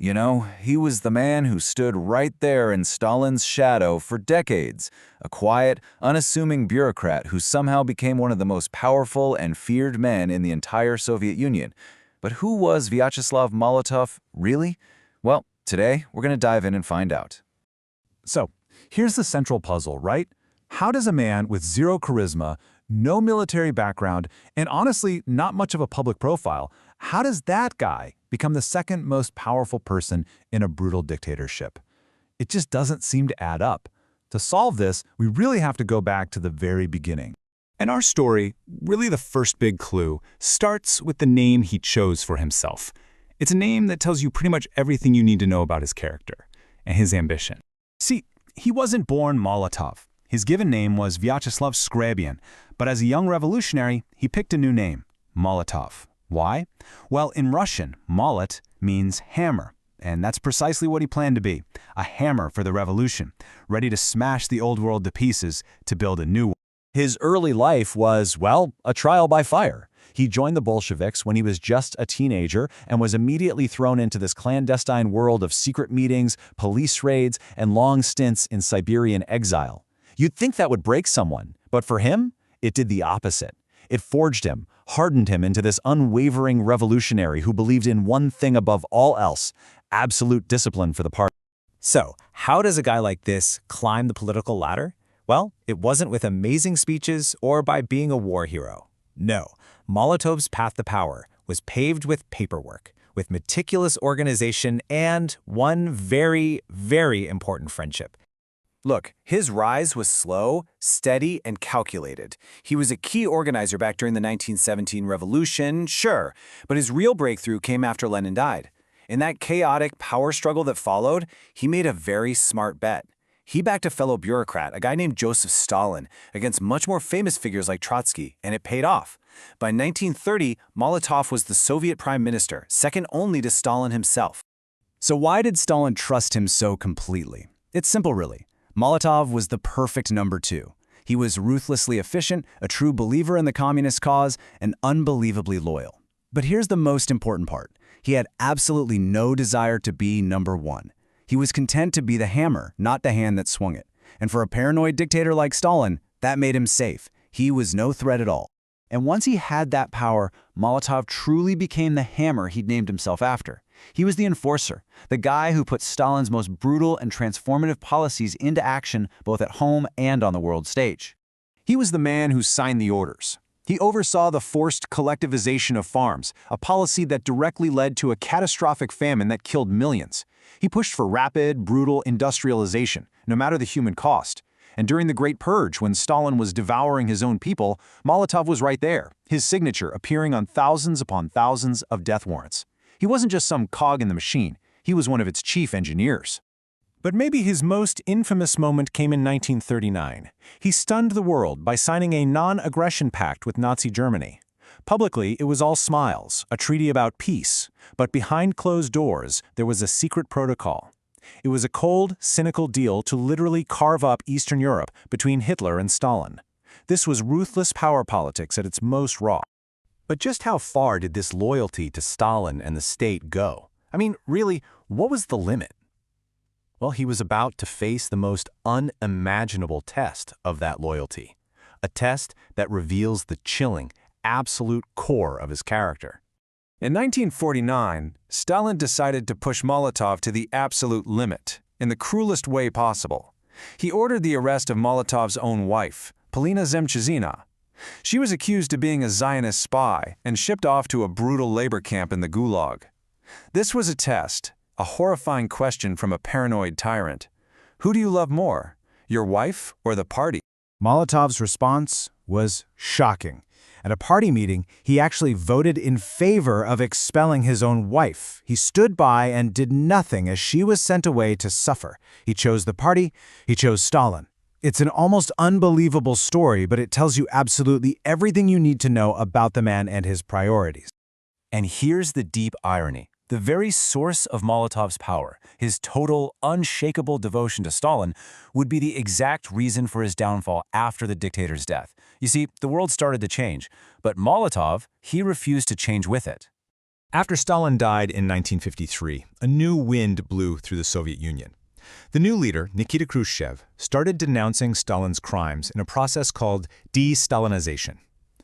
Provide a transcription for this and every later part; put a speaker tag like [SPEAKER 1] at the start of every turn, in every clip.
[SPEAKER 1] You know, he was the man who stood right there in Stalin's shadow for decades, a quiet, unassuming bureaucrat who somehow became one of the most powerful and feared men in the entire Soviet Union. But who was Vyacheslav Molotov, really? Well, today we're going to dive in and find out.
[SPEAKER 2] So, here's the central puzzle, right? How does a man with zero charisma, no military background, and honestly not much of a public profile, how does that guy become the second most powerful person in a brutal dictatorship? It just doesn't seem to add up. To solve this, we really have to go back to the very beginning. And our story, really the first big clue, starts with the name he chose for himself. It's a name that tells you pretty much everything you need to know about his character and his ambition. See, he wasn't born Molotov. His given name was Vyacheslav Skrabian, but as a young revolutionary, he picked a new name, Molotov. Why? Well, in Russian, molot means hammer, and that's precisely what he planned to be, a hammer for the revolution, ready to smash the old world to pieces to build a new one.
[SPEAKER 3] His early life was, well, a trial by fire. He joined the Bolsheviks when he was just a teenager and was immediately thrown into this clandestine world of secret meetings, police raids, and long stints in Siberian exile. You'd think that would break someone, but for him, it did the opposite. It forged him, hardened him into this unwavering revolutionary who believed in one thing above all else: absolute discipline for the party.
[SPEAKER 4] So, how does a guy like this climb the political ladder? Well, it wasn't with amazing speeches or by being a war hero. No, Molotov's path to power was paved with paperwork, with meticulous organization, and one very, very important friendship.
[SPEAKER 1] Look, his rise was slow, steady, and calculated. He was a key organizer back during the 1917 revolution, sure, but his real breakthrough came after Lenin died. In that chaotic power struggle that followed, he made a very smart bet. He backed a fellow bureaucrat, a guy named Joseph Stalin, against much more famous figures like Trotsky, and it paid off. By 1930, Molotov was the Soviet prime minister, second only to Stalin himself.
[SPEAKER 5] So why did Stalin trust him so completely? It's simple, really. Molotov was the perfect number two. He was ruthlessly efficient, a true believer in the communist cause, and unbelievably loyal. But here's the most important part. He had absolutely no desire to be number one. He was content to be the hammer, not the hand that swung it. And for a paranoid dictator like Stalin, that made him safe. He was no threat at all. And once he had that power, Molotov truly became the hammer he'd named himself after. He was the enforcer, the guy who put Stalin's most brutal and transformative policies into action both at home and on the world stage.
[SPEAKER 2] He was the man who signed the orders. He oversaw the forced collectivization of farms, a policy that directly led to a catastrophic famine that killed millions. He pushed for rapid, brutal industrialization, no matter the human cost. And during the Great Purge, when Stalin was devouring his own people, Molotov was right there, his signature appearing on thousands upon thousands of death warrants. He wasn't just some cog in the machine, he was one of its chief engineers. But maybe his most infamous moment came in 1939. He stunned the world by signing a non-aggression pact with Nazi Germany. Publicly, it was all smiles, a treaty about peace, but behind closed doors, there was a secret protocol. It was a cold, cynical deal to literally carve up Eastern Europe between Hitler and Stalin. This was ruthless power politics at its most raw. But just how far did this loyalty to Stalin and the state go? I mean, really, what was the limit? Well, he was about to face the most unimaginable test of that loyalty. A test that reveals the chilling, absolute core of his character. In 1949, Stalin decided to push Molotov to the absolute limit, in the cruelest way possible. He ordered the arrest of Molotov's own wife, Polina Zemchizina. She was accused of being a Zionist spy and shipped off to a brutal labor camp in the Gulag. This was a test, a horrifying question from a paranoid tyrant. Who do you love more, your wife or the party? Molotov's response was shocking. At a party meeting, he actually voted in favor of expelling his own wife. He stood by and did nothing as she was sent away to suffer. He chose the party, he chose Stalin. It's an almost unbelievable story, but it tells you absolutely everything you need to know about the man and his priorities.
[SPEAKER 3] And here's the deep irony. The very source of Molotov's power, his total, unshakable devotion to Stalin, would be the exact reason for his downfall after the dictator's death. You see, the world started to change, but Molotov, he refused to change with it. After Stalin died in 1953, a new wind blew through the Soviet Union. The new leader, Nikita Khrushchev, started denouncing Stalin's crimes in a process called de-Stalinization.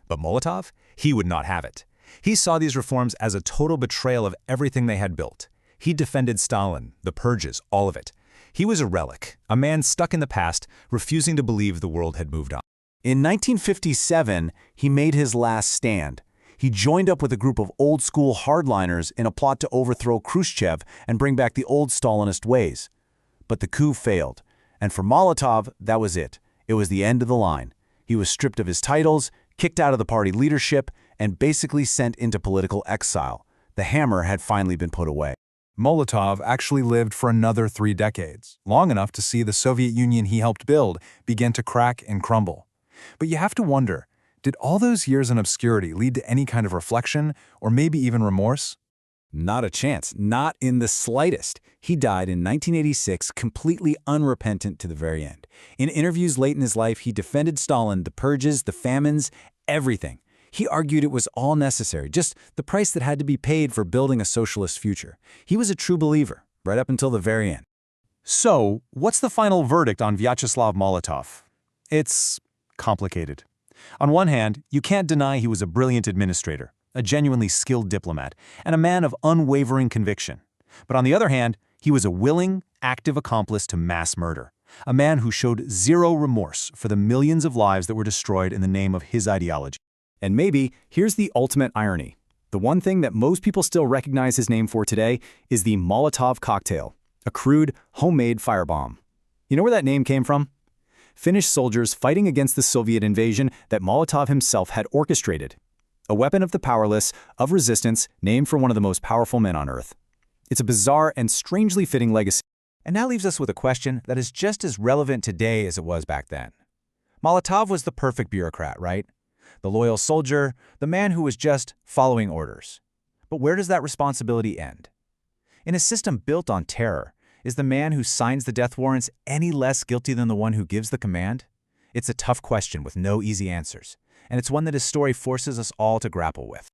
[SPEAKER 3] But Molotov, he would not have it. He saw these reforms as a total betrayal of everything they had built. He defended Stalin, the purges, all of it. He was a relic, a man stuck in the past, refusing to believe the world had moved on.
[SPEAKER 2] In 1957, he made his last stand. He joined up with a group of old-school hardliners in a plot to overthrow Khrushchev and bring back the old Stalinist ways. But the coup failed, and for Molotov, that was it. It was the end of the line. He was stripped of his titles, kicked out of the party leadership, and basically sent into political exile. The hammer had finally been put away.
[SPEAKER 6] Molotov actually lived for another 3 decades, long enough to see the Soviet Union he helped build begin to crack and crumble. But you have to wonder, did all those years in obscurity lead to any kind of reflection, or maybe even remorse?
[SPEAKER 1] Not a chance, not in the slightest. He died in 1986, completely unrepentant to the very end. In interviews late in his life, he defended Stalin, the purges, the famines, everything. He argued it was all necessary, just the price that had to be paid for building a socialist future. He was a true believer, right up until the very end.
[SPEAKER 2] So, what's the final verdict on Vyacheslav Molotov? It's complicated. On one hand, you can't deny he was a brilliant administrator, a genuinely skilled diplomat, and a man of unwavering conviction. But on the other hand, he was a willing, active accomplice to mass murder, a man who showed zero remorse for the millions of lives that were destroyed in the name of his ideology.
[SPEAKER 5] And maybe here's the ultimate irony. The one thing that most people still recognize his name for today is the Molotov cocktail, a crude, homemade firebomb. You know where that name came from? Finnish soldiers fighting against the Soviet invasion that Molotov himself had orchestrated. A weapon of the powerless, of resistance, named for one of the most powerful men on Earth. It's a bizarre and strangely fitting legacy.
[SPEAKER 4] And that leaves us with a question that is just as relevant today as it was back then. Molotov was the perfect bureaucrat, right? The loyal soldier, the man who was just following orders. But where does that responsibility end? In a system built on terror, is the man who signs the death warrants any less guilty than the one who gives the command? It's a tough question with no easy answers, and it's one that his story forces us all to grapple with.